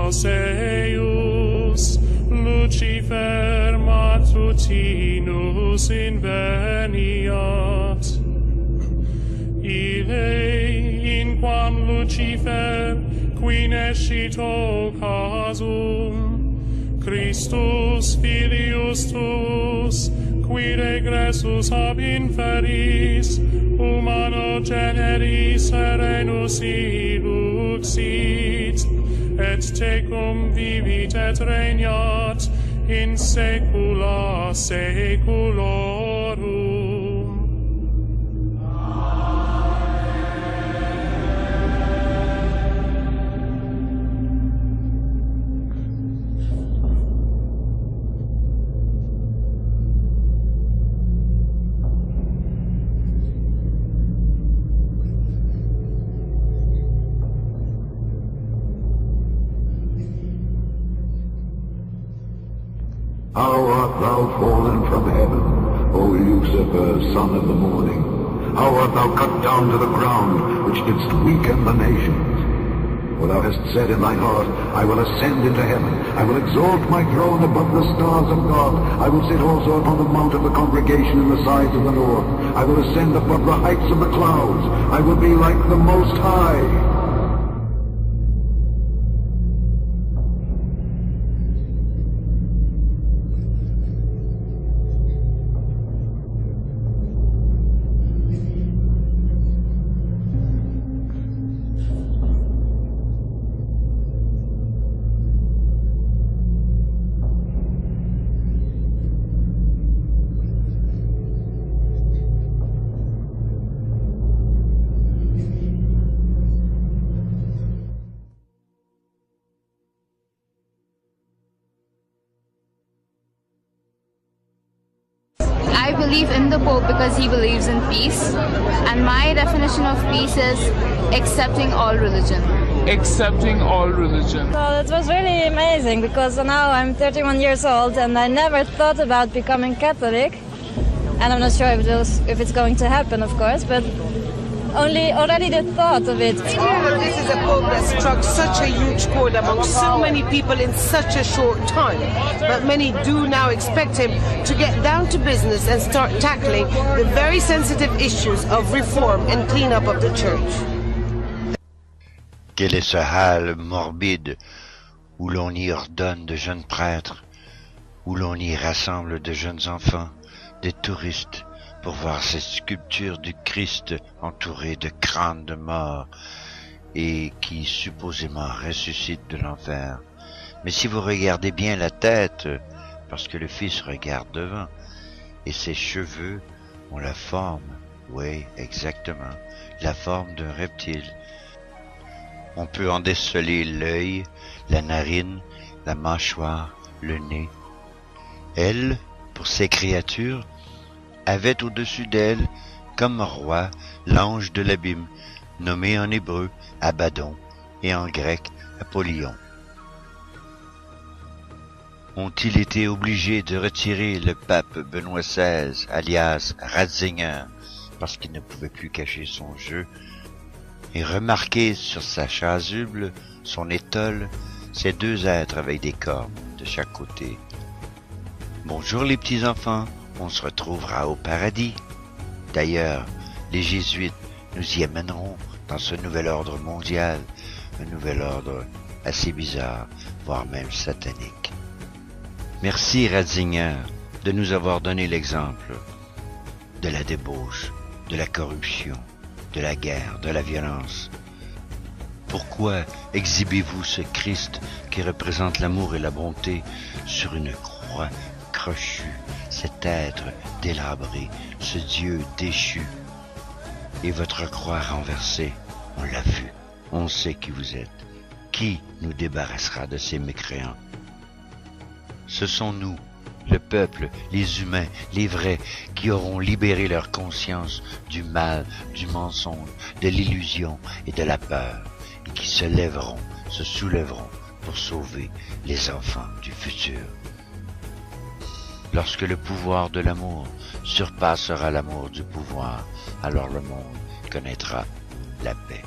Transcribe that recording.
humanos eius, Lucifer matutinus inveniat. Ille, in quam Lucifer, qui nescito casum, Christus filius tuus, qui regressus ab inferis, humano generis serenus iluxit, et tecum vivit et regnat in saecula saeculorum. How art thou fallen from heaven, O Lucifer, son of the morning? How art thou cut down to the ground, which didst weaken the nations? For thou hast said in thine heart, I will ascend into heaven, I will exalt my throne above the stars of God, I will sit also upon the mount of the congregation in the sides of the north, I will ascend above the heights of the clouds, I will be like the Most High. I believe in the Pope because he believes in peace, and my definition of peace is accepting all religion. Accepting all religion. So it was really amazing because now I'm 31 years old and I never thought about becoming Catholic, and I'm not sure if it's going to happen, of course, but already the thought of it. This is a pope that struck such a huge chord among so many people in such a short time. But many do now expect him to get down to business and start tackling the very sensitive issues of reform and cleanup of the church. Quel est ce hall morbide où l'on y ordonne de jeunes prêtres, où l'on y rassemble de jeunes enfants, des touristes, pour voir ces sculptures du Christ entourées de crânes de mort et qui supposément ressuscitent de l'enfer. Mais si vous regardez bien la tête, parce que le Fils regarde devant, et ses cheveux ont la forme, oui, exactement, la forme d'un reptile. On peut en déceler l'œil, la narine, la mâchoire, le nez. Elle, pour ces créatures, avait au-dessus d'elle, comme roi, l'ange de l'abîme, nommé en hébreu Abaddon et en grec Apollyon. Ont-ils été obligés de retirer le pape Benoît XVI, alias Ratzinger, parce qu'il ne pouvait plus cacher son jeu, et remarquer sur sa chasuble, son étole, ces deux êtres avec des cornes de chaque côté. Bonjour les petits enfants. On se retrouvera au paradis. D'ailleurs, les jésuites nous y amèneront dans ce nouvel ordre mondial, un nouvel ordre assez bizarre, voire même satanique. Merci Ratzinger de nous avoir donné l'exemple de la débauche, de la corruption, de la guerre, de la violence. Pourquoi exhibez-vous ce Christ qui représente l'amour et la bonté sur une croix crochu, cet être délabré, ce Dieu déchu, et votre croix renversée, on l'a vu, on sait qui vous êtes. Qui nous débarrassera de ces mécréants? Ce sont nous, le peuple, les humains, les vrais, qui auront libéré leur conscience du mal, du mensonge, de l'illusion et de la peur, et qui se soulèveront pour sauver les enfants du futur. Lorsque le pouvoir de l'amour surpassera l'amour du pouvoir, alors le monde connaîtra la paix.